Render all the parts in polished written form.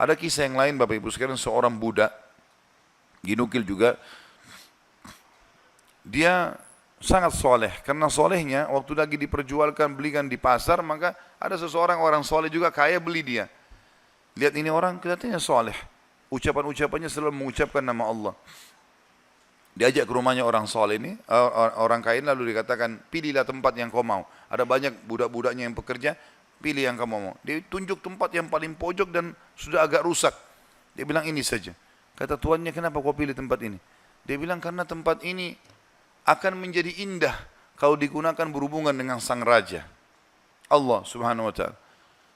Ada kisah yang lain Bapak Ibu sekalian, seorang budak, ginukil juga, dia sangat soleh. Karena solehnya, waktu lagi diperjualkan, belikan di pasar, maka ada seseorang orang soleh juga kaya beli dia. Lihat ini orang kelihatannya soleh. Ucapan-ucapannya selalu mengucapkan nama Allah. Diajak ke rumahnya orang soleh ini, orang kaya, lalu dikatakan, pilihlah tempat yang kau mau. Ada banyak budak-budaknya yang pekerja, pilih yang kamu mau. Dia tunjuk tempat yang paling pojok dan sudah agak rusak. Dia bilang ini saja. Kata tuannya, kenapa kau pilih tempat ini? Dia bilang karena tempat ini akan menjadi indah kalau digunakan berhubungan dengan sang raja, Allah subhanahu wa ta'ala.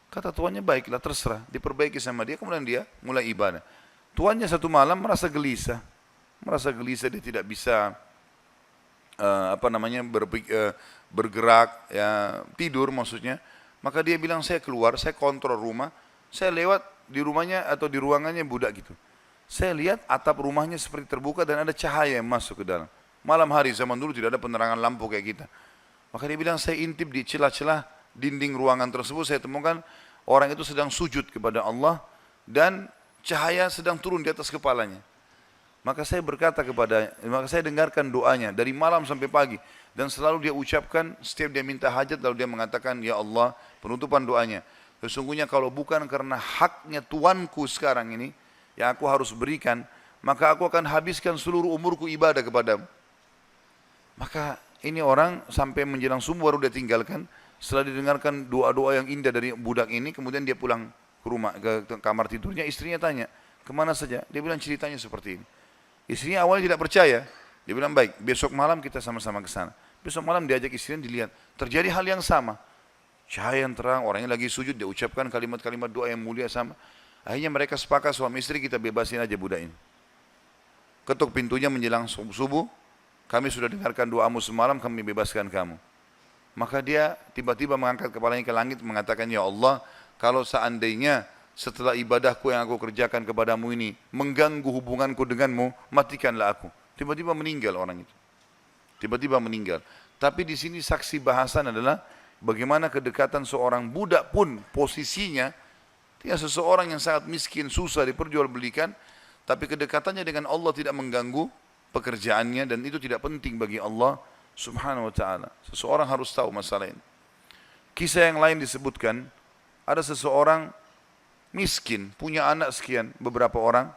Kata tuannya, baiklah terserah. Diperbaiki sama dia, kemudian dia mulai ibadah. Tuannya satu malam merasa gelisah. Dia tidak bisa bergerak, ya, tidur maksudnya. Maka dia bilang, saya keluar, saya kontrol rumah, saya lewat di rumahnya atau di ruangannya budak gitu. Saya lihat atap rumahnya seperti terbuka dan ada cahaya yang masuk ke dalam. Malam hari, zaman dulu tidak ada penerangan lampu kayak kita. Maka dia bilang, saya intip di celah-celah dinding ruangan tersebut, saya temukan orang itu sedang sujud kepada Allah dan cahaya sedang turun di atas kepalanya. Maka saya dengarkan doanya dari malam sampai pagi. Dan selalu dia ucapkan, setiap dia minta hajat, lalu dia mengatakan, ya Allah, penutupan doanya, sesungguhnya kalau bukan karena haknya Tuanku sekarang ini, yang aku harus berikan, maka aku akan habiskan seluruh umurku ibadah kepadamu. Maka ini orang sampai menjelang subuh baru dia tinggalkan. Setelah didengarkan doa-doa yang indah dari budak ini, kemudian dia pulang ke rumah, ke kamar tidurnya. Istrinya tanya, kemana saja? Dia bilang ceritanya seperti ini. Istrinya awalnya tidak percaya. Dia bilang, baik, besok malam kita sama-sama ke sana. Besok malam diajak istrinya, dilihat. Terjadi hal yang sama. Cahaya yang terang, orangnya lagi sujud, dia ucapkan kalimat-kalimat doa yang mulia sama. Akhirnya mereka sepakat suami istri, kita bebasin aja budak ini. Ketuk pintunya menjelang subuh, kami sudah dengarkan doamu semalam, kami bebaskan kamu. Maka dia tiba-tiba mengangkat kepalanya ke langit, mengatakan, ya Allah, kalau seandainya setelah ibadahku yang aku kerjakan kepadamu ini mengganggu hubunganku denganmu, matikanlah aku. Tiba-tiba meninggal orang itu. Tiba-tiba meninggal. Tapi di sini saksi bahasan adalah bagaimana kedekatan seorang budak pun posisinya, dia seseorang yang sangat miskin, susah diperjualbelikan, tapi kedekatannya dengan Allah tidak mengganggu pekerjaannya, dan itu tidak penting bagi Allah subhanahu wa ta'ala. Seseorang harus tahu masalah ini. Kisah yang lain disebutkan, ada seseorang miskin, punya anak sekian, beberapa orang.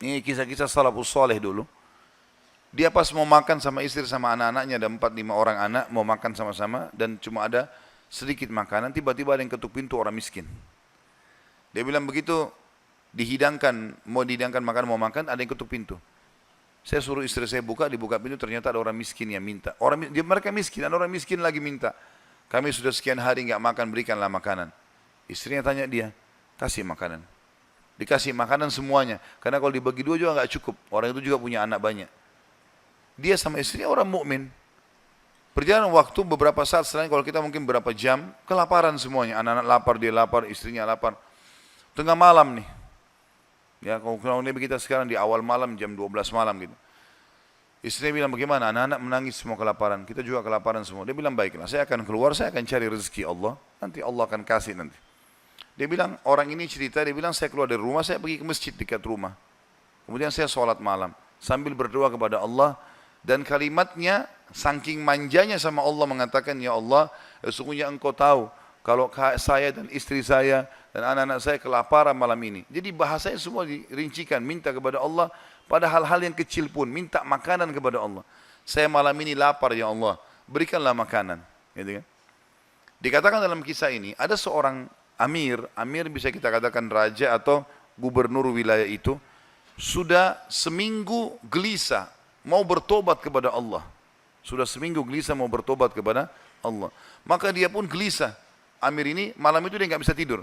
Ini kisah-kisah salafus saleh dulu. Dia pas mau makan sama istri sama anak-anaknya, ada 4-5 orang anak, mau makan sama-sama, dan cuma ada sedikit makanan, tiba-tiba ada yang ketuk pintu, orang miskin. Dia bilang begitu, mau dihidangkan makanan, mau makan, ada yang ketuk pintu. Saya suruh istri saya buka, dibuka pintu, ternyata ada orang miskin yang minta. Mereka miskin, ada orang miskin lagi minta. Kami sudah sekian hari enggak makan, berikanlah makanan. Istrinya tanya dia, kasih makanan. Dikasih makanan semuanya. Karena kalau dibagi dua juga enggak cukup. Orang itu juga punya anak banyak. Dia sama istrinya orang mukmin. Berjalan waktu beberapa saat setelah kalau kita mungkin berapa jam, kelaparan semuanya. Anak-anak lapar, dia lapar, istrinya lapar. Tengah malam nih. Ya, kalau kita sekarang di awal malam, jam 12 malam gitu. Istrinya bilang, bagaimana? Anak-anak menangis semua kelaparan. Kita juga kelaparan semua. Dia bilang, baiklah, saya akan keluar, saya akan cari rezeki Allah. Nanti Allah akan kasih nanti. Dia bilang, orang ini cerita, dia bilang, saya keluar dari rumah, saya pergi ke masjid dekat rumah. Kemudian saya sholat malam. Sambil berdoa kepada Allah. Dan kalimatnya, saking manjanya sama Allah mengatakan, ya Allah, sesungguhnya engkau tahu, kalau saya dan istri saya dan anak-anak saya kelaparan malam ini. Jadi bahasanya semua dirincikan, minta kepada Allah pada hal-hal yang kecil pun, minta makanan kepada Allah. Saya malam ini lapar ya Allah, berikanlah makanan. Gitu kan? Dikatakan dalam kisah ini, ada seorang amir bisa kita katakan raja atau gubernur wilayah itu, sudah seminggu gelisah, mau bertobat kepada Allah. Sudah seminggu gelisah mau bertobat kepada Allah. Maka dia pun gelisah. Amir ini malam itu dia nggak bisa tidur.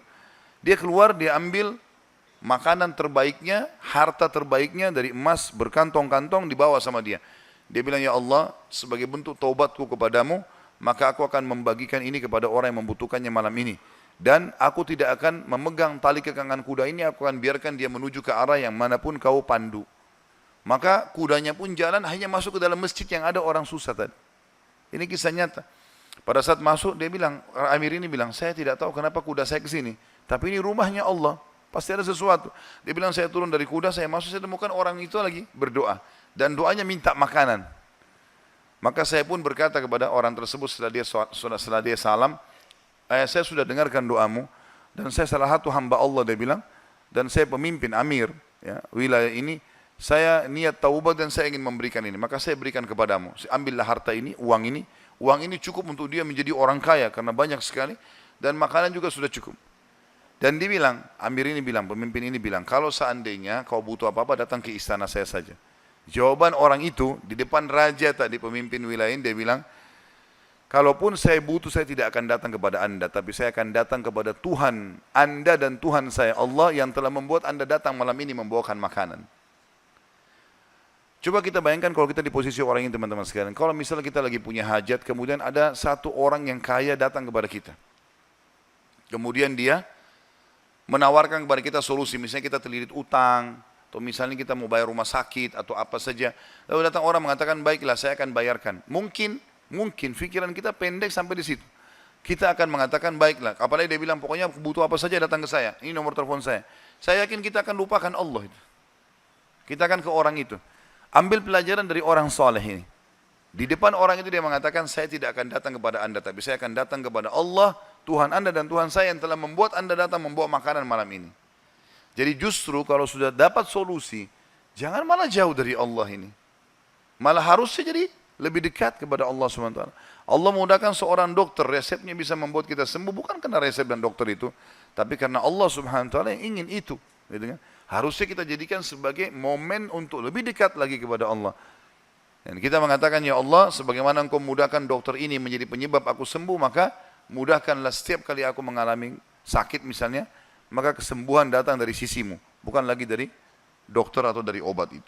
Dia keluar, dia ambil makanan terbaiknya, harta terbaiknya dari emas berkantong-kantong dibawa sama dia. Dia bilang, ya Allah, sebagai bentuk taubatku kepadamu, maka aku akan membagikan ini kepada orang yang membutuhkannya malam ini. Dan aku tidak akan memegang tali kekangan kuda ini, aku akan biarkan dia menuju ke arah yang manapun kau pandu. Maka kudanya pun jalan, hanya masuk ke dalam masjid yang ada orang susah tadi. Ini kisah nyata. Pada saat masuk dia bilang, Amir ini bilang, saya tidak tahu kenapa kuda saya ke sini, tapi ini rumahnya Allah. Pasti ada sesuatu. Dia bilang saya turun dari kuda, saya masuk, saya temukan orang itu lagi berdoa. Dan doanya minta makanan. Maka saya pun berkata kepada orang tersebut setelah dia salam, saya sudah dengarkan doamu, dan saya salah satu hamba Allah, dia bilang, dan saya pemimpin amir ya, wilayah ini, saya niat taubat dan saya ingin memberikan ini, maka saya berikan kepadamu. Ambillah harta ini, uang ini cukup untuk dia menjadi orang kaya karena banyak sekali, dan makanan juga sudah cukup. Dan dia bilang, amir ini bilang, pemimpin ini bilang, kalau seandainya kau butuh apa-apa datang ke istana saya saja. Jawaban orang itu di depan raja tadi, pemimpin wilayah ini, dia bilang, kalaupun saya butuh, saya tidak akan datang kepada anda, tapi saya akan datang kepada Tuhan anda dan Tuhan saya, Allah yang telah membuat anda datang malam ini membawakan makanan. Coba kita bayangkan kalau kita di posisi orang ini, teman-teman sekalian. Kalau misalnya kita lagi punya hajat, kemudian ada satu orang yang kaya datang kepada kita. Kemudian dia menawarkan kepada kita solusi, misalnya kita terlilit utang, atau misalnya kita mau bayar rumah sakit, atau apa saja. Lalu datang orang mengatakan, baiklah saya akan bayarkan. Mungkin pikiran kita pendek sampai di situ. Kita akan mengatakan, baiklah. Apalagi dia bilang, pokoknya butuh apa saja datang ke saya. Ini nomor telepon saya. Saya yakin kita akan lupakan Allah itu. Kita akan ke orang itu. Ambil pelajaran dari orang soleh ini. Di depan orang itu dia mengatakan, saya tidak akan datang kepada anda, tapi saya akan datang kepada Allah, Tuhan anda dan Tuhan saya yang telah membuat anda datang membawa makanan malam ini. Jadi justru kalau sudah dapat solusi, jangan malah jauh dari Allah ini. Malah harusnya jadi lebih dekat kepada Allah SWT. Allah mudahkan seorang dokter, resepnya bisa membuat kita sembuh, bukan karena resep dan dokter itu, tapi karena Allah SWT yang ingin itu. Gitu kan? Harusnya kita jadikan sebagai momen untuk lebih dekat lagi kepada Allah. Dan kita mengatakan, ya Allah, sebagaimana engkau mudahkan dokter ini menjadi penyebab aku sembuh, maka mudahkanlah setiap kali aku mengalami sakit misalnya, maka kesembuhan datang dari sisimu, bukan lagi dari dokter atau dari obat itu.